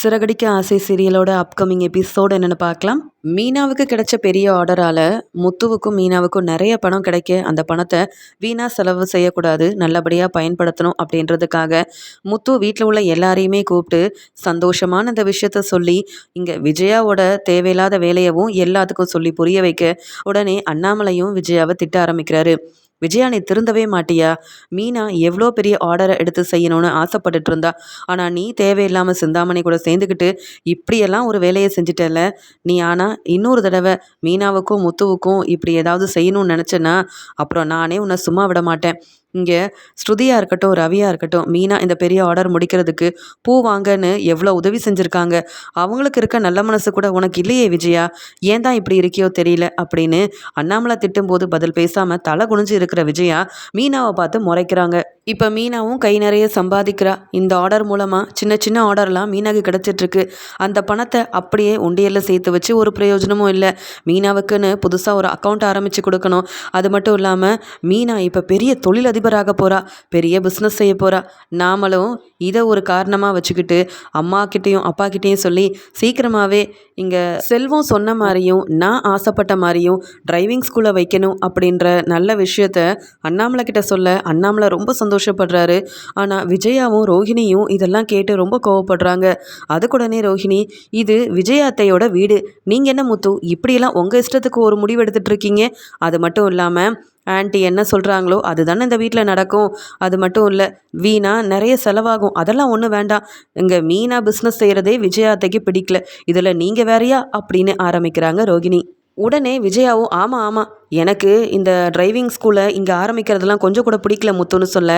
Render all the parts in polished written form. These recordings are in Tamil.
சிறகடிக்க ஆசை சீரியலோட அப்கமிங் எபிசோட் என்னன்னு பார்க்கலாம். மீனாவுக்கு கிடைச்ச பெரிய ஆர்டரால முத்துவுக்கும் மீனாவுக்கும் நிறைய பணம் கிடைக்க, அந்த பணத்தை வீணா செலவு செய்யக்கூடாது, நல்லபடியாக பயன்படுத்தணும் அப்படின்றதுக்காக முத்து வீட்டில் உள்ள எல்லாரையுமே கூப்பிட்டு சந்தோஷமான இந்த விஷயத்த சொல்லி இங்கே விஜயாவோட தேவையில்லாத வேலையவும் எல்லாத்துக்கும் சொல்லி புரிய வைக்க, உடனே அண்ணாமலையும் விஜயாவை திட்ட ஆரம்பிக்கிறாரு. விஜயா, நீ திருந்தவே மாட்டியா? மீனா எவ்வளோ பெரிய ஆர்டரை எடுத்து செய்யணும்னு ஆசைப்பட்டுட்டு இருந்தா. ஆனால் நீ தேவையில்லாமல் சிந்தாமணி கூட சேர்ந்துக்கிட்டு இப்படியெல்லாம் ஒரு வேலையை செஞ்சிட்டல. நீ ஆனால் இன்னொரு தடவை மீனாவுக்கும் முத்துவுக்கும் இப்படி ஏதாவது செய்யணும்னு நினச்சேன்னா அப்புறம் நானே உன்னை சும்மா விட மாட்டேன். இங்கே ஸ்ருதியாக இருக்கட்டும், ரவியாக இருக்கட்டும், மீனா இந்த பெரிய ஆர்டர் முடிக்கிறதுக்கு பூ வாங்கன்னு எவ்வளோ உதவி செஞ்சுருக்காங்க. அவங்களுக்கு இருக்க நல்ல மனசு கூட உனக்கு இல்லையே விஜயா? ஏன் தான் இப்படி இருக்கியோ தெரியல அப்படின்னு அண்ணாமலை திட்டும்போது பதில் பேசாமல் தலை குனிஞ்சு இருக்கிற விஜயா மீனாவை பார்த்து முறைக்கிறாங்க. இப்போ மீனாவும் கை நிறைய சம்பாதிக்கிறா. இந்த ஆர்டர் மூலமாக சின்ன சின்ன ஆர்டர்லாம் மீனாவுக்கு கிடச்சிட்ருக்கு. அந்த பணத்தை அப்படியே உண்டியலில் சேர்த்து வச்சு ஒரு பிரயோஜனமும் இல்லை. மீனாவுக்குன்னு புதுசாக ஒரு அக்கௌண்ட் ஆரம்பித்து கொடுக்கணும். அது மட்டும் இல்லாமல் மீனா இப்போ பெரிய தொழிலதிபராக போகிறா, பெரிய பிஸ்னஸ் செய்ய போகிறா. நாமளும் இதை ஒரு காரணமாக வச்சுக்கிட்டு அம்மா கிட்டேயும் அப்பா கிட்டேயும் சொல்லி சீக்கிரமாகவே இங்கே செல்வம் சொன்ன மாதிரியும் நான் ஆசைப்பட்ட மாதிரியும் டிரைவிங் ஸ்கூலை வைக்கணும் அப்படின்ற நல்ல விஷயத்த அண்ணாமலை கிட்ட சொல்ல அண்ணாமலை ரொம்ப சந்தோஷப்படுறாரு. ஆனால் விஜயாவும் ரோஹிணியும் இதெல்லாம் கேட்டு ரொம்ப கோவப்படுறாங்க. அதுக்குடனே ரோஹிணி, இது விஜயா அத்தையோட வீடு, நீங்கள் என்ன முத்து இப்படியெல்லாம் உங்கள் இஷ்டத்துக்கு ஒரு முடிவு எடுத்துகிட்டு இருக்கீங்க? அது மட்டும் இல்லாமல் ஆன்ட்டி என்ன சொல்கிறாங்களோ அதுதானே இந்த வீட்டில் நடக்கும். அது மட்டும் இல்லை, வீணா நிறைய செலவாகும், அதெல்லாம் ஒன்றும் வேண்டாம். இங்கே மீனா பிஸ்னஸ் செய்கிறதே விஜயா அத்தைக்கு பிடிக்கல, இதில் நீங்கள் வேறையா அப்படின்னு ஆரம்பிக்கிறாங்க ரோகிணி. உடனே விஜயாவும் ஆமாம் ஆமாம், எனக்கு இந்த டிரைவிங் ஸ்கூலை இங்கே ஆரம்பிக்கிறதுலாம் கொஞ்சம் கூட பிடிக்கல முத்துன்னு சொல்ல,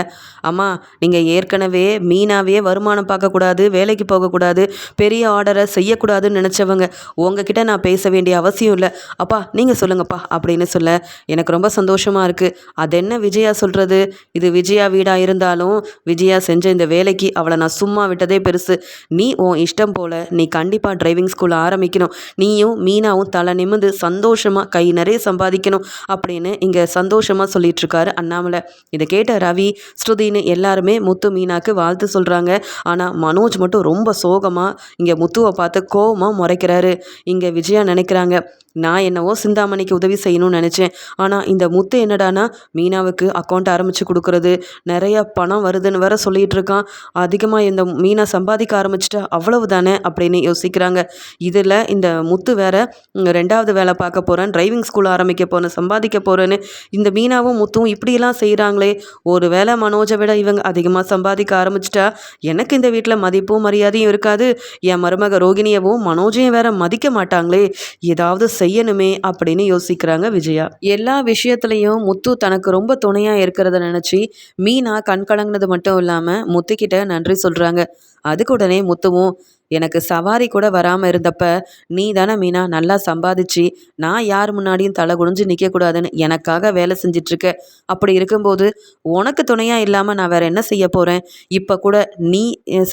அம்மா நீங்கள் ஏற்கனவே மீனாவே வருமானம் பார்க்கக்கூடாது, வேலைக்கு போகக்கூடாது, பெரிய ஆர்டரை செய்யக்கூடாதுன்னு நினச்சவங்க, உங்ககிட்ட நான் பேச வேண்டிய அவசியம் இல்லை. அப்பா நீங்கள் சொல்லுங்கப்பா அப்படின்னு சொல்ல எனக்கு ரொம்ப சந்தோஷமாக இருக்குது. அது என்ன விஜயா சொல்கிறது, இது விஜயா வீடாக இருந்தாலும் விஜயா செஞ்ச இந்த வேலைக்கு அவளை நான் சும்மா விட்டதே பெருசு. நீ உன் இஷ்டம் போல் நீ கண்டிப்பாக டிரைவிங் ஸ்கூலை ஆரம்பிக்கணும். நீயும் மீனாவும் தலை நிமிந்து சந்தோஷமாக கை நிறைய சம்பாதிக்கணும் அப்படின்னு இங்கே சந்தோஷமாக சொல்லிட்டு இருக்காரு அண்ணாமலை. இதை கேட்ட ரவி, ஸ்ருதின்னு எல்லாருமே முத்து மீனாக்கு வாழ்த்து சொல்கிறாங்க. ஆனால் மனோஜ் மட்டும் ரொம்ப சோகமாக இங்கே முத்துவை பார்த்து கோவமாக முறைக்கிறாரு. இங்கே விஜயா நினைக்கிறாங்க, நான் என்னவோ சிந்தாமணிக்கு உதவி செய்யணும்னு நினச்சேன், ஆனால் இந்த முத்து என்னடானா மீனாவுக்கு அக்கௌண்ட் ஆரம்பித்து கொடுக்குறது, நிறைய பணம் வருதுன்னு வேற சொல்லிகிட்டு இருக்கான். அதிகமாக இந்த மீனா சம்பாதிக்க ஆரம்பிச்சிட்டா அவ்வளவு தானே அப்படின்னு யோசிக்கிறாங்க. இதில் இந்த முத்து வேற ரெண்டாவது வேலை பார்க்க போகிறேன், டிரைவிங் ஸ்கூல் ஆரம்பிக்க போகிறேன், சம்பாதிக்க போகிறேன்னு இந்த மீனாவும் முத்துவும் இப்படியெல்லாம் செய்கிறாங்களே. ஒரு வேளை மனோஜை விட இவங்க அதிகமாக சம்பாதிக்க ஆரம்பிச்சிட்டா எனக்கு இந்த வீட்டில் மதிப்பும் மரியாதையும் இருக்காது. என் மருமக ரோகிணியவும் மனோஜையும் வேற மதிக்க மாட்டாங்களே, ஏதாவது செய்யணுமே அப்படின்னு யோசிக்கிறாங்க விஜயா. எல்லா விஷயத்துலையும் முத்து தனக்கு ரொம்ப துணையாக இருக்கிறத நினச்சி மீனா கண் கலங்கினது மட்டும் இல்லாமல் முத்துக்கிட்ட நன்றி சொல்கிறாங்க. அதுக்கு உடனே முத்துவும், எனக்கு சவாரி கூட வராமல் இருந்தப்ப நீ தானே மீனா நல்லா சம்பாதிச்சு நான் யார் முன்னாடியும் தலை குனிஞ்சு நிற்கக்கூடாதுன்னு எனக்காக வேலை செஞ்சிட்ருக்க. அப்படி இருக்கும்போது உனக்கு துணையாக இல்லாமல் நான் வேறு என்ன செய்ய போகிறேன்? இப்போ கூட நீ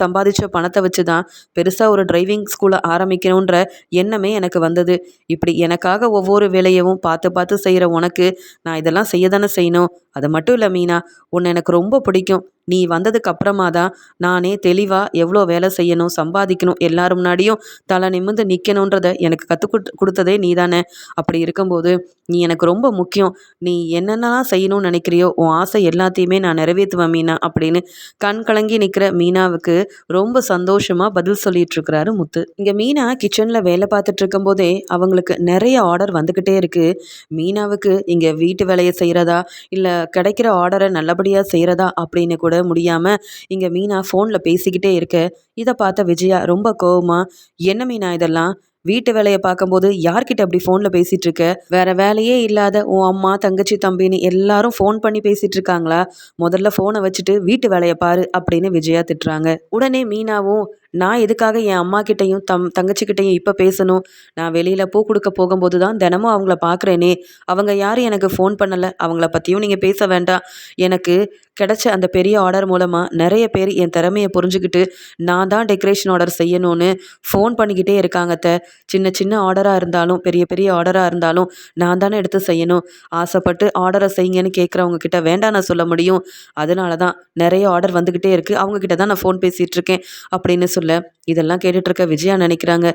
சம்பாதிச்ச பணத்தை வச்சு தான் பெருசாக ஒரு டிரைவிங் ஸ்கூலை ஆரம்பிக்கணுன்ற எண்ணமே எனக்கு வந்தது. இப்படி எனக்காக ஒவ்வொரு வேலையவும் பார்த்து பார்த்து செய்கிற உனக்கு நான் இதெல்லாம் செய்ய தானே செய்யணும். அது மட்டும் இல்லை மீனா, உன்னை எனக்கு ரொம்ப பிடிக்கும். நீ வந்ததுக்கு அப்புறமா தான் நானே தெளிவாக எவ்வளோ வேலை செய்யணும், சம்பாதிக்கணும், எல்லாரும் முன்னாடியும் தலை நிமிர்ந்து நிற்கணுன்றதை எனக்கு கற்றுக் கொடுத்ததே நீ தானே. அப்படி இருக்கும்போது நீ எனக்கு ரொம்ப முக்கியம். நீ என்னென்னலாம் செய்யணும்னு நினைக்கிறியோ உன் ஆசை எல்லாத்தையுமே நான் நிறைவேற்றுவேன் மீனா அப்படின்னு கண் கலங்கி நிற்கிற மீனாவுக்கு ரொம்ப சந்தோஷமாக பதில் சொல்லிட்டு இருக்கிறாரு முத்து. இங்கே மீனா கிச்சனில் வேலை பார்த்துட்டு இருக்கும்போதே அவங்களுக்கு நிறைய ஆர்டர் வந்துக்கிட்டே இருக்குது. மீனாவுக்கு இங்கே வீட்டு வேலையை செய்கிறதா இல்லை கிடைக்கிற ஆர்டரை நல்லபடியாக செய்கிறதா அப்படின்னு கூட முடியாமல் இங்கே மீனா ஃபோனில் பேசிக்கிட்டே இருக்க, இதை பார்த்த விஜயா ரொம்ப கோவமா, என்ன மீனா இதெல்லாம், வீட்டு வேலையை பார்க்கும்போது யார்கிட்ட அப்படி ஃபோனில் பேசிகிட்டு இருக்க? வேற வேலையே இல்லாத உன் அம்மா தங்கச்சி தம்பின்னு எல்லாரும் ஃபோன் பண்ணி பேசிகிட்டு இருக்காங்களா? முதல்ல ஃபோனை வச்சுட்டு வீட்டு வேலையை பாரு அப்படின்னு விஜயா திட்டுறாங்க. உடனே மீனாவும், நான் எதுக்காக என் அம்மா கிட்டேயும் தங்கச்சிக்கிட்டையும் இப்போ பேசணும்? நான் வெளியில் பூ கொடுக்க போகும்போது தான் தினமும் அவங்கள பார்க்குறேனே, அவங்க யாரும் எனக்கு ஃபோன் பண்ணலை, அவங்கள பற்றியும் நீங்கள் பேச வேண்டாம். எனக்கு கிடைச்ச அந்த பெரிய ஆர்டர் மூலமாக நிறைய பேர் என் திறமையை புரிஞ்சுக்கிட்டு நான் தான் டெக்கரேஷன் ஆர்டர் செய்யணும்னு ஃபோன் பண்ணிக்கிட்டே இருக்காங்க. சின்ன சின்ன ஆர்டராக இருந்தாலும் பெரிய பெரிய ஆர்டராக இருந்தாலும் நான் தானே எடுத்து செய்யணும். ஆசைப்பட்டு ஆர்டரை செய்யுங்கன்னு கேட்குறவங்க கிட்ட வேண்டாம் நான் சொல்ல முடியும். அதனால தான் நிறைய ஆர்டர் வந்துக்கிட்டே இருக்குது, அவங்கக்கிட்ட தான் நான் ஃபோன் பேசிகிட்டு இருக்கேன் அப்படின்னு சொல்ல இதெல்லாம் கேட்டுட்டு இருக்க விஜயா நினைக்கிறாங்க,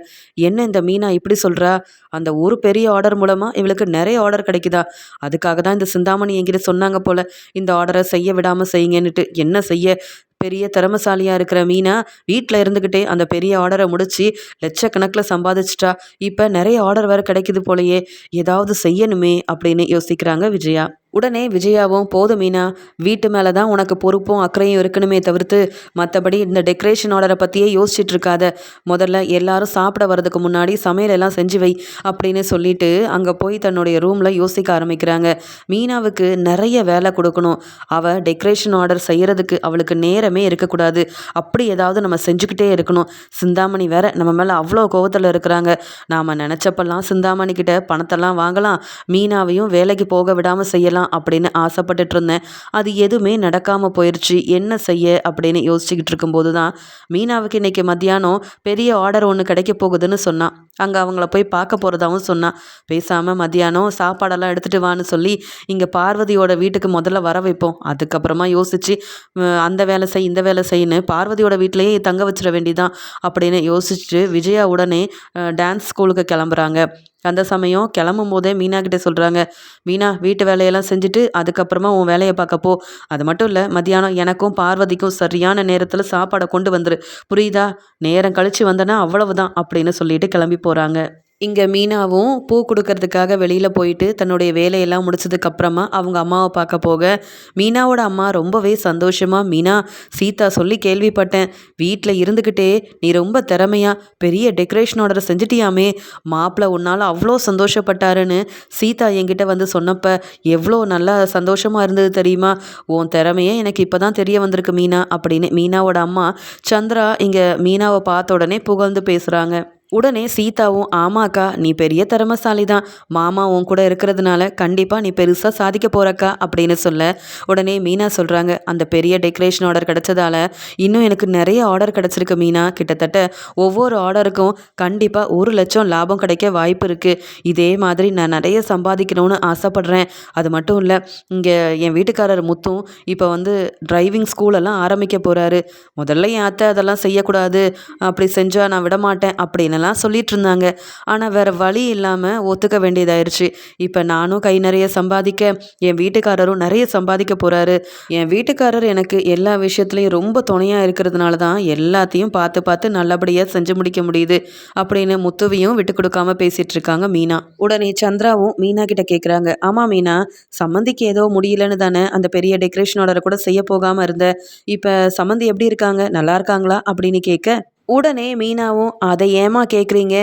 என்ன இந்த மீனா இப்படி சொல்றா? அந்த ஒரு பெரிய ஆர்டர் மூலமா இவளுக்கு நிறைய ஆர்டர் கிடைக்குதா? அதுக்காக தான் இந்த சிந்தாமணி என்கிட்ட சொன்னாங்க போல, இந்த ஆர்டரை செய்ய விடாம செய்யுங்கன்னுட்டு. என்ன செய்ய, பெரிய திறமசாலியா இருக்கிற மீனா வீட்டில் இருந்துக்கிட்டே அந்த பெரிய ஆர்டரை முடிச்சு லட்சக்கணக்கில் சம்பாதிச்சிட்டா. இப்போ நிறைய ஆர்டர் வேற கிடைக்குது போலயே, ஏதாவது செய்யணுமே அப்படின்னு யோசிக்கிறாங்க விஜயா. உடனே விஜயாவும், போதும் மீனா, வீட்டு மேலே தான் உனக்கு பொறுப்பும் அக்கறையும் இருக்கணுமே தவிர்த்து மற்றபடி இந்த டெக்கரேஷன் ஆர்டரை பற்றியே யோசிச்சுட்டு இருக்காத. முதல்ல எல்லாரும் சாப்பிட வர்றதுக்கு முன்னாடி சமையலெல்லாம் செஞ்சு வை அப்படின்னு சொல்லிட்டு அங்கே போய் தன்னுடைய ரூமில் யோசிக்க ஆரம்பிக்கிறாங்க. மீனாவுக்கு நிறைய வேலை கொடுக்கணும். அவள் டெக்கரேஷன் ஆர்டர் செய்கிறதுக்கு அவளுக்கு நேரமே இருக்கக்கூடாது. அப்படி ஏதாவது நம்ம செஞ்சுக்கிட்டே இருக்கணும். சிந்தாமணி வேற நம்ம மேலே அவ்வளோ கோவத்தில் இருக்கிறாங்க. நாம் நினச்சப்பெல்லாம் சிந்தாமணி கிட்ட பணத்தெல்லாம் வாங்கலாம், மீனாவையும் வேலைக்கு போக விடாமல் செய்யலாம் அப்படின்னு ஆசைப்பட்டுட்டு இருந்தேன். அது எதுவுமே நடக்காம போயிருச்சு. என்ன செய்ய அப்படின்னு யோசிச்சுக்கிட்டு இருக்கும்போது தான் மீனாவுக்கு இன்னைக்கு மத்தியானம் பெரிய ஆர்டர் ஒன்று கிடைக்க போகுதுன்னு சொன்னான். அங்கே அவங்கள போய் பார்க்க போகிறதாவும் சொன்னான். பேசாமல் மத்தியானம் சாப்பாடெல்லாம் எடுத்துகிட்டு வான்னு சொல்லி இங்கே பார்வதியோட வீட்டுக்கு முதல்ல வர வைப்போம். அதுக்கப்புறமா யோசித்து அந்த வேலை செய் இந்த வேலை செய்யன்னு பார்வதியோட வீட்டிலேயே தங்க வச்சிட வேண்டிதான் அப்படின்னு யோசிச்சுட்டு விஜயா உடனே டான்ஸ் ஸ்கூலுக்கு கிளம்புறாங்க. அந்த சமயம் கிளம்பும் போதே மீனா கிட்ட சொல்கிறாங்க, மீனா வீட்டு வேலையெல்லாம் செஞ்சுட்டு அதுக்கப்புறமா உன் வேலையை பார்க்கப்போ. அது மட்டும் இல்லை, மத்தியானம் எனக்கும் பார்வதிக்கும் சரியான நேரத்தில் சாப்பாடை கொண்டு வந்துரு, புரியுதா? நேரம் கழித்து வந்தனா அவ்வளவுதான் அப்படின்னு சொல்லிட்டு கிளம்பி போகிறாங்க. இங்கே மீனாவும் பூ கொடுக்கறதுக்காக வெளியில் போயிட்டு தன்னுடைய வேலையெல்லாம் முடிச்சதுக்கப்புறமா அவங்க அம்மாவை பார்க்க போக, மீனாவோட அம்மா ரொம்பவே சந்தோஷமாக, மீனா, சீதா சொல்லி கேள்விப்பட்டேன், வீட்டில் இருந்துக்கிட்டே நீ ரொம்ப திறமையா பெரிய டெக்கரேஷன் ஆர்டர் செஞ்சிட்டியாமே, மாப்பிள்ளை உன்னால் அவ்வளோ சந்தோஷப்பட்டாருன்னு சீதா என்கிட்ட வந்து சொன்னப்ப எவ்வளோ நல்லா சந்தோஷமாக இருந்தது தெரியுமா? உன் திறமையே எனக்கு இப்போ தான் தெரிய வந்திருக்கு மீனா அப்படின்னு மீனாவோட அம்மா சந்திரா இங்கே மீனாவை பார்த்த உடனே புகழ்ந்து பேசுகிறாங்க. உடனே சீதாவும், ஆமாக்கா, நீ பெரிய திறமசாலி தான், மாமா உன் கூட இருக்கிறதுனால கண்டிப்பாக நீ பெருசாக சாதிக்க போறக்கா அப்படின்னு சொல்ல, உடனே மீனா சொல்கிறாங்க, அந்த பெரிய டெக்கரேஷன் ஆர்டர் கிடைச்சதால இன்னும் எனக்கு நிறைய ஆர்டர் கிடச்சிருக்கு மீனா. கிட்டத்தட்ட ஒவ்வொரு ஆர்டருக்கும் கண்டிப்பாக 1,00,000 லாபம் கிடைக்க வாய்ப்பு இருக்குது. இதே மாதிரி நான் நிறைய சம்பாதிக்கணும்னு ஆசைப்பட்றேன். அது மட்டும் இல்லை, இங்கே என் வீட்டுக்காரர் முத்தும் இப்போ வந்து டிரைவிங் ஸ்கூலெல்லாம் ஆரம்பிக்க போகிறாரு. முதல்ல என் அத்தை அதெல்லாம் செய்யக்கூடாது, அப்படி செஞ்சால் நான் விடமாட்டேன் அப்படின்னு சொல்லிட்டு இருந்தாங்க. ஆனால் வேற வழி இல்லாமல் ஒத்துக்க வேண்டியதாயிருச்சு. இப்போ நானும் கை நிறைய சம்பாதிக்க, என் வீட்டுக்காரரும் நிறைய சம்பாதிக்க போறாரு. என் வீட்டுக்காரர் எனக்கு எல்லா விஷயத்துலையும் ரொம்ப துணையாக இருக்கிறதுனால தான் எல்லாத்தையும் பார்த்து பார்த்து நல்லபடியாக செஞ்சு முடிக்க முடியுது அப்படின்னு முத்துவையும் விட்டு கொடுக்காம பேசிட்டு இருக்காங்க மீனா. உடனே சந்திராவும் மீனா கிட்ட கேட்குறாங்க, ஆமாம் மீனா, சம்மந்திக்கு ஏதோ முடியலன்னு தானே அந்த பெரிய டெக்கரேஷன் ஆர்டரை கூட செய்ய போகாமல் இருந்த, இப்போ சம்மந்தி எப்படி இருக்காங்க, நல்லா இருக்காங்களா அப்படின்னு கேட்க, உடனே மீனாவும், அதை ஏமா கேட்குறீங்க,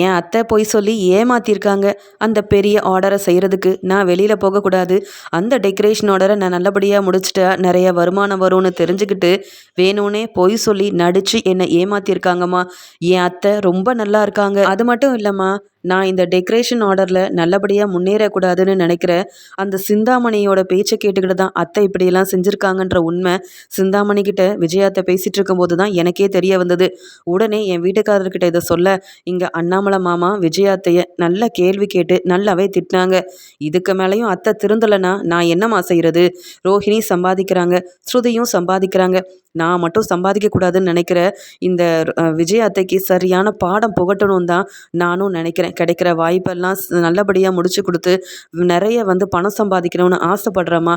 என் அத்தை பொய் சொல்லி ஏமாத்திருக்காங்க. அந்த பெரிய ஆர்டரை செய்கிறதுக்கு நான் வெளியில் போகக்கூடாது, அந்த டெக்கரேஷன் ஆர்டரை நான் நல்லபடியாக முடிச்சுட்டா நிறைய வருமானம் வரும்னு தெரிஞ்சுக்கிட்டு வேணும்னே பொய் சொல்லி நடித்து என்னை ஏமாத்திருக்காங்கம்மா. என் அத்தை ரொம்ப நல்லா இருக்காங்க. அது மட்டும் இல்லைம்மா, நான் இந்த டெக்கரேஷன் ஆர்டரில் நல்லபடியாக முன்னேறக்கூடாதுன்னு நினைக்கிற அந்த சிந்தாமணியோட பேச்சை கேட்டுக்கிட்டு தான் அத்தை இப்படியெல்லாம் செஞ்சுருக்காங்கன்ற உண்மை சிந்தாமணி கிட்ட விஜயாத்தை பேசிகிட்டு இருக்கும்போது தான் எனக்கே தெரிய வந்தது. உடனே என் வீட்டுக்காரர்கிட்ட இதை சொல்ல, இங்கே அண்ணாமலை மாமா விஜயாத்தைய நல்ல கேள்வி கேட்டு நல்லாவே திட்டினாங்க. இதுக்கு மேலேயும் அத்தை திருந்தலைன்னா நான் என்னம்மா செய்கிறது? ரோஹிணி சம்பாதிக்கிறாங்க, ஸ்ருதியும் சம்பாதிக்கிறாங்க, நான் மட்டும் சம்பாதிக்கக்கூடாதுன்னு நினைக்கிற இந்த விஜய் அத்தைக்கு சரியான பாடம் புகட்டணும் தான் நானும் நினைக்கிறேன். கிடைக்கிற வாய்ப்பெல்லாம் நல்லபடியாக முடிச்சு கொடுத்து நிறைய பணம் சம்பாதிக்கணும்னு ஆசைப்படுறேம்மா.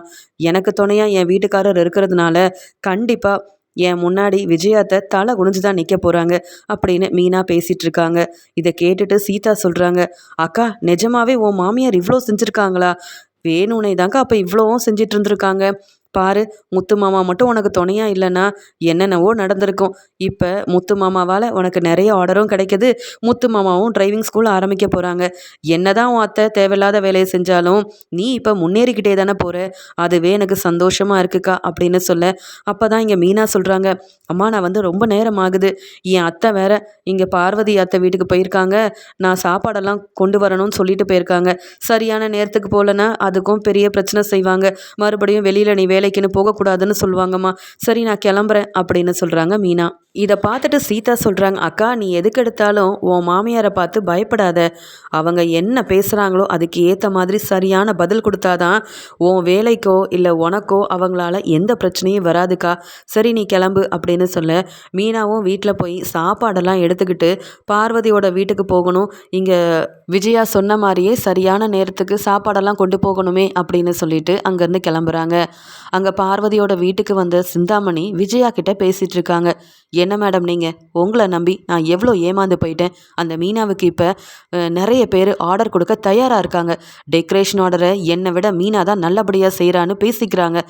எனக்கு துணையாக என் வீட்டுக்காரர் இருக்கிறதுனால கண்டிப்பாக என் முன்னாடி விஜயாத்தை தலை குனிஞ்சு தான் நிற்க போகிறாங்க அப்படின்னு மீனா பேசிகிட்டு இருக்காங்க. இதை கேட்டுட்டு சீதா சொல்கிறாங்க, அக்கா, நிஜமாவே உன் மாமியார் இவ்வளோ செஞ்சுருக்காங்களா? வேணும்னே தாங்க அப்போ இவ்வளோவும் செஞ்சிட்டு இருந்திருக்காங்க. பாரு, முத்து மாமா மட்டும் உனக்கு துணையாக இல்லைன்னா என்னென்னவோ நடந்திருக்கும். இப்போ முத்து மாமாவால் உனக்கு நிறைய ஆர்டரும் கிடைக்கிது, முத்து மாமாவும் டிரைவிங் ஸ்கூல் ஆரம்பிக்க போகிறாங்க. என்னதான் உன் அத்தை தேவையில்லாத வேலையை செஞ்சாலும் நீ இப்போ முன்னேறிக்கிட்டே தானே போகிற, அதுவே எனக்கு சந்தோஷமாக இருக்குக்கா அப்படின்னு சொல்ல, அப்போ தான் இங்கே மீனா சொல்கிறாங்க, அம்மா, நான் ரொம்ப நேரம் ஆகுது, என் அத்தை வேற இங்கே பார்வதி அத்தை வீட்டுக்கு போயிருக்காங்க, நான் சாப்பாடெல்லாம் கொண்டு வரணும்னு சொல்லிட்டு போயிருக்காங்க. சரியான நேரத்துக்கு போகலன்னா அதுக்கும் பெரிய பிரச்சனை செய்வாங்க, மறுபடியும் வெளியில் நீ வேலைக்குன்னு போகக்கூடாதுன்னு சொல்லுவாங்கம்மா. சரி, நான் கிளம்புறேன் அப்படின்னு சொல்கிறாங்க மீனா. இதை பார்த்துட்டு சீதா சொல்கிறாங்க, அக்கா நீ எதுக்கு எடுத்தாலும் உன் மாமியாரை பார்த்து பயப்படாத. அவங்க என்ன பேசுகிறாங்களோ அதுக்கு ஏற்ற மாதிரி சரியான பதில் கொடுத்தாதான் உன் வேலைக்கோ இல்லை உனக்கோ அவங்களால எந்த பிரச்சனையும் வராதுக்கா. சரி நீ கிளம்பு அப்படின்னு சொல்ல, மீனாவும் வீட்டில் போய் சாப்பாடெல்லாம் எடுத்துக்கிட்டு பார்வதியோட வீட்டுக்கு போகணும். இங்கே விஜயா சொன்ன மாதிரியே சரியான நேரத்துக்கு சாப்பாடெல்லாம் கொண்டு போகணுமே அப்படின்னு சொல்லிட்டு அங்கேருந்து கிளம்புறாங்க. அங்கே பார்வதியோட வீட்டுக்கு வந்த சிந்தாமணி விஜயா கிட்ட பேசிகிட்டு இருக்காங்க. என்ன மேடம் நீங்கள், உங்களை நம்பி நான் எவ்வளோ ஏமாந்து போயிட்டேன். அந்த மீனாவுக்கு இப்போ நிறைய பேர் ஆர்டர் கொடுக்க தயாராக இருக்காங்க. டெக்கரேஷன் ஆர்டரை என்னை விட மீனா தான் நல்லபடியாக செய்கிறான்னு பேசிக்கிறாங்க.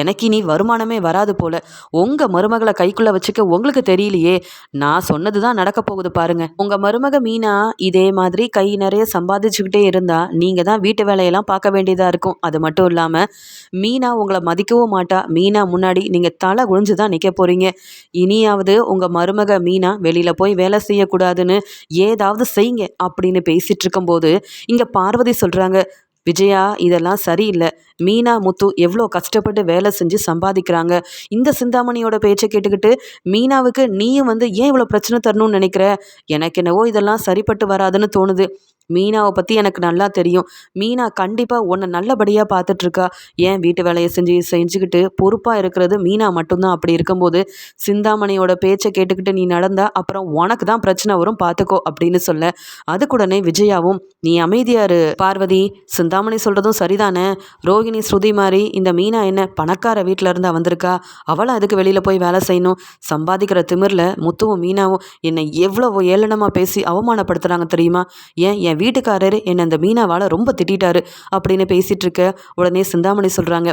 எனக்கு இனி வருமானமே வராது போல். உங்கள் மருமகளை கைக்குள்ளே வச்சுக்க உங்களுக்கு தெரியலையே. நான் சொன்னது தான் நடக்க போகுது பாருங்க. உங்கள் மருமக மீனா இதே மாதிரி கை நிறைய சம்பாதிச்சுக்கிட்டே இருந்தால் நீங்கள் தான் வீட்டு வேலையெல்லாம் பார்க்க வேண்டியதாக இருக்கும். அது மட்டும் இல்லாமல் மீனா உங்களை மதிக்கவும் மாட்டா. மீனா முன்னாடி நீங்கள் தலை குனிஞ்சு தான் நிற்க போகிறீங்க. இனியாவது உங்கள் மருமக மீனா வெளியில் போய் வேலை செய்யக்கூடாதுன்னு ஏதாவது செய்யுங்க அப்படின்னு பேசிகிட்டு இருக்கும்போது இங்கே பார்வதி சொல்கிறாங்க, விஜயா இதெல்லாம் சரியில்லை. மீனா முத்து எவ்வளோ கஷ்டப்பட்டு வேலை செஞ்சு சம்பாதிக்கிறாங்க. இந்த சிந்தாமணியோட பேச்சை கேட்டுக்கிட்டு மீனாவுக்கு நீயும் ஏன் இவ்வளோ பிரச்சனை தரணும்னு நினைக்கிற? எனக்கு என்னவோ இதெல்லாம் சரிப்பட்டு வராதுன்னு தோணுது. மீனாவை பற்றி எனக்கு நல்லா தெரியும். மீனா கண்டிப்பாக உன்னை நல்லபடியாக பார்த்துட்ருக்கா. ஏன் வீட்டு வேலையை செஞ்சுக்கிட்டு பொறுப்பாக இருக்கிறது மீனா மட்டும்தான். அப்படி இருக்கும்போது சிந்தாமணியோட பேச்சை கேட்டுக்கிட்டு நீ நடந்தா அப்புறம் உனக்கு தான் பிரச்சனை வரும் பார்த்துக்கோ அப்படின்னு சொல்ல, அதுக்குடனே விஜயாவும் நீ அமைதியாரு பார்வதி, சிந்தாமணி சொல்கிறதும் சரிதானே. ரோகிணி ஸ்ருதி மாதிரி இந்த மீனா என்ன பணக்கார வீட்டில் இருந்தா வந்திருக்கா? அவளை அதுக்கு வெளியில் போய் வேலை செய்யணும்? சம்பாதிக்கிற திமிரில் முத்துவும் மீனாவும் என்னை எவ்வளோ ஏளனமாக பேசி அவமானப்படுத்துகிறாங்க தெரியுமா? என் வீட்டுக்காரரு என்னை அந்த மீனாவால் ரொம்ப திட்டாரு அப்படின்னு பேசிகிட்டு இருக்க உடனே சிந்தாமணி சொல்கிறாங்க,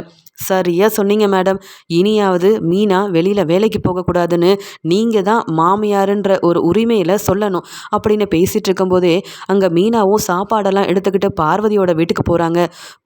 சரியா சொன்னீங்க மேடம். இனியாவது மீனா வெளியில் வேலைக்கு போகக்கூடாதுன்னு நீங்கள் தான் மாமியாருன்ற ஒரு உரிமையில் சொல்லணும் அப்படின்னு பேசிகிட்டு இருக்கும்போதே அங்கே மீனாவும் சாப்பாடெல்லாம் எடுத்துக்கிட்டு பார்வதியோட வீட்டுக்கு போகிறாங்க.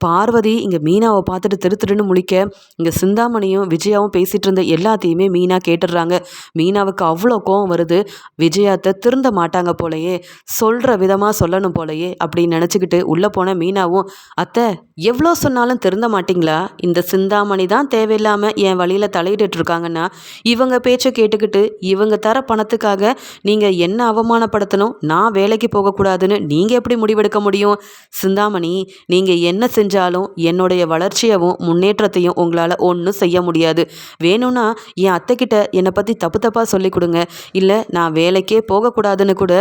பார்வதி இங்கே மீனாவை பார்த்துட்டு திருன்னு முழிக்க இங்கே சிந்தாமணியும் விஜயாவும் பேசிகிட்டு இருந்த எல்லாத்தையுமே மீனா கேட்டுடுறாங்க. மீனாவுக்கு அவ்வளோ கோவம் வருது. விஜயாத்தை திருந்த மாட்டாங்க போலையே, சொல்கிற விதமாக சொல்லணும் போலையே அப்படின்னு நினச்சிக்கிட்டு உள்ளே போன மீனாவும், அத்தை எவ்வளோ சொன்னாலும் திருந்த மாட்டிங்களா? இந்த சிந்தாமணி தான் தேவையில்லாமல் என் வழியில் தலையிட்டு இருக்காங்கன்னா இவங்க பேச்சை கேட்டுக்கிட்டு இவங்க தர பணத்துக்காக நீங்கள் என்ன அவமானப்படுத்தணும், நான் வேலைக்கு போகக்கூடாதுன்னு நீங்கள் எப்படி முடிவெடுக்க முடியும்? சிந்தாமணி நீங்கள் என்ன செஞ்சாலும் என்னுடைய வளர்ச்சியவும் முன்னேற்றத்தையும் உங்களால் ஒன்றும் செய்ய முடியாது. வேணும்னா என் அத்தைக்கிட்ட என்னை பற்றி தப்பாக சொல்லி கொடுங்க. இல்லை நான் வேலைக்கே போகக்கூடாதுன்னு கூட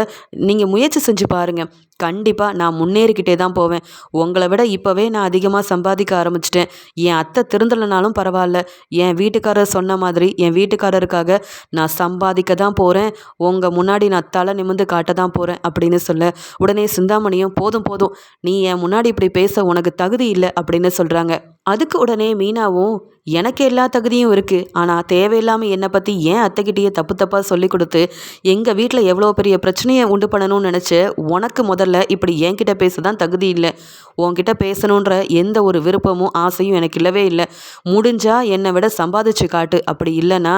நீங்கள் முயற்சி செஞ்சு பாருங்கள். கண்டிப்பாக நான் முன்னேறிக்கிட்டே தான் போவேன். உங்களை விட இப்போவே நான் அதிகமாக சம்பாதிக்க ஆரம்பிச்சிட்டேன். என் அத்தை திருந்தலைனாலும் பரவாயில்ல. என் வீட்டுக்காரர் சொன்ன மாதிரி என் வீட்டுக்காரருக்காக நான் சம்பாதிக்க தான் போகிறேன். உங்கள் முன்னாடி நான் தலை நிமிர்ந்து காட்ட தான் போகிறேன் அப்படின்னு சொல்ல, உடனே சிந்தாமணியும் போதும் போதும், நீ என் முன்னாடி இப்படி பேச உனக்கு தகுதி இல்லை அப்படின்னு சொல்கிறாங்க. அதுக்கு உடனே மீனாவும், எனக்கு எல்லா தகுதியும் இருக்குது, ஆனால் தேவையில்லாமல் என்னை பற்றி ஏன் அத்தைக்கிட்டேயே தப்பாக சொல்லி கொடுத்து எங்கள் வீட்டில் எவ்வளோ பெரிய பிரச்சனையை உண்டு பண்ணணும்னு நினச்சி உனக்கு முதல்ல இப்படி என்கிட்ட பேச தான் தகுதி இல்லை. உன்கிட்ட பேசணுன்ற எந்த ஒரு விருப்பமும் ஆசையும் எனக்கு இல்லவே இல்லை. முடிஞ்சால் என்னை விட சம்பாதிச்சு காட்டு. அப்படி இல்லைன்னா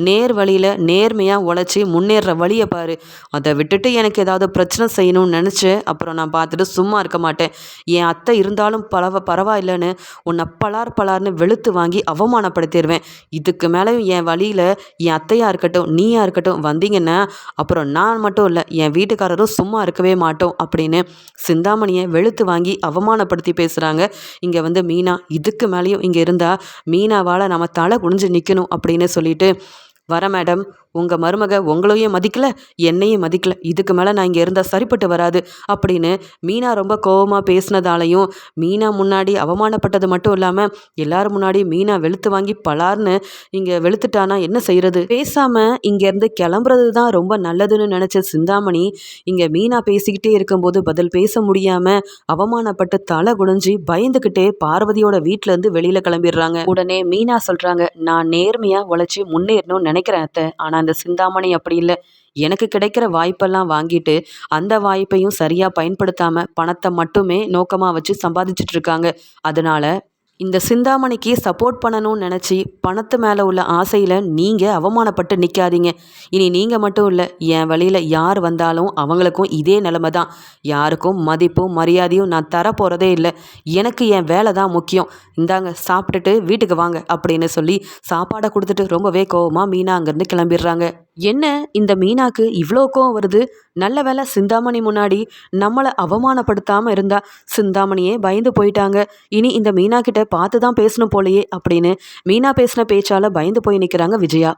நேர் வழியில் நேர்மையாக உழைச்சி முன்னேற வழியை பாரு. அதை விட்டுட்டு எனக்கு ஏதாவது பிரச்சனை செய்யணும்னு நினச்சி அப்புறம் நான் பார்த்துட்டு சும்மா இருக்க மாட்டேன். என் அத்தை இருந்தாலும் பரவாயில்லைன்னு உன்னை பலார்னு வெளுத்து வாங்கி அவமானப்படுத்திடுவேன். இதுக்கு மேலேயும் என் வழியில் என் அத்தையாக இருக்கட்டும் நீயா இருக்கட்டும் வந்தீங்கன்னா அப்புறம் நான் மட்டும் இல்லை என் வீட்டுக்காரரும் சும்மா இருக்கவே மாட்டோம் அப்படின்னு சிந்தாமணியை வெளுத்து வாங்கி அவமானப்படுத்தி பேசுகிறாங்க. இங்கே மீனா இதுக்கு மேலேயும் இங்கே இருந்தால் மீனாவால் நம்ம தலை குனிஞ்சு நிற்கணும் அப்படின்னு சொல்லிட்டு, வர மேடம், உங்கள் மருமக உங்களையும் மதிக்கலை என்னையும் மதிக்கலை. இதுக்கு மேலே நான் இங்கே இருந்தால் சரிப்பட்டு வராது அப்படின்னு மீனா ரொம்ப கோபமாக பேசினதாலையும் மீனா முன்னாடி அவமானப்பட்டது மட்டும் இல்லாமல் எல்லாரும் முன்னாடி மீனா வெளுத்து வாங்கி பலார்னு இங்கே வெளுத்துட்டானா என்ன செய்கிறது? பேசாமல் இங்கேருந்து கிளம்புறது தான் ரொம்ப நல்லதுன்னு நினச்ச சிந்தாமணி இங்கே மீனா பேசிக்கிட்டே இருக்கும்போது பதில் பேச முடியாமல் அவமானப்பட்டு தலை குனிஞ்சி பயந்துக்கிட்டே பார்வதியோட வீட்டிலேருந்து வெளியில் கிளம்பிடுறாங்க. உடனே மீனா சொல்கிறாங்க, நான் நேர்மையாக உழைச்சி முன்னேறணும்னு நினைக்கிறேன் அத்தை, ஆனால் அந்த சிந்தாமணி அப்படி இல்லை. எனக்கு கிடைக்கிற வாய்ப்பெல்லாம் வாங்கிட்டு அந்த வாய்ப்பையும் சரியாக பயன்படுத்தாமல் பணத்தை மட்டுமே நோக்கமாக வச்சு சம்பாதிச்சுட்டு இருக்காங்க. அதனால் இந்த சிந்தாமணிக்கு சப்போர்ட் பண்ணணும்னு நினச்சி பணத்து மேலே உள்ள ஆசையில் நீங்கள் அவமானப்பட்டு நிற்காதீங்க. இனி நீங்கள் மட்டும் இல்லை, என் வழியில் யார் வந்தாலும் அவங்களுக்கும் இதே நிலைமை தான். யாருக்கும் மதிப்பும் மரியாதையும் நான் தரப்போகிறதே இல்லை. எனக்கு என் வேலை தான் முக்கியம். இந்தாங்க சாப்பிட்டுட்டு வீட்டுக்கு வாங்க அப்படின்னு சொல்லி சாப்பாடை கொடுத்துட்டு ரொம்பவே கோவமாக மீனா அங்கேருந்து கிளம்பிடுறாங்க. என்ன இந்த மீனாக்கு இவ்ளோ கோவம் வருது? நல்ல வேளை சிந்தாமணி முன்னாடி நம்மள அவமானப்படுத்தாம இருந்தா. சிந்தாமணியே பயந்து போயிட்டாங்க. இனி இந்த மீனா கிட்ட பார்த்து தான் பேசணும் போலயே அப்படின்னு மீனா பேசின பேச்சால பயந்து போய் நிக்கிறாங்க விஜயா.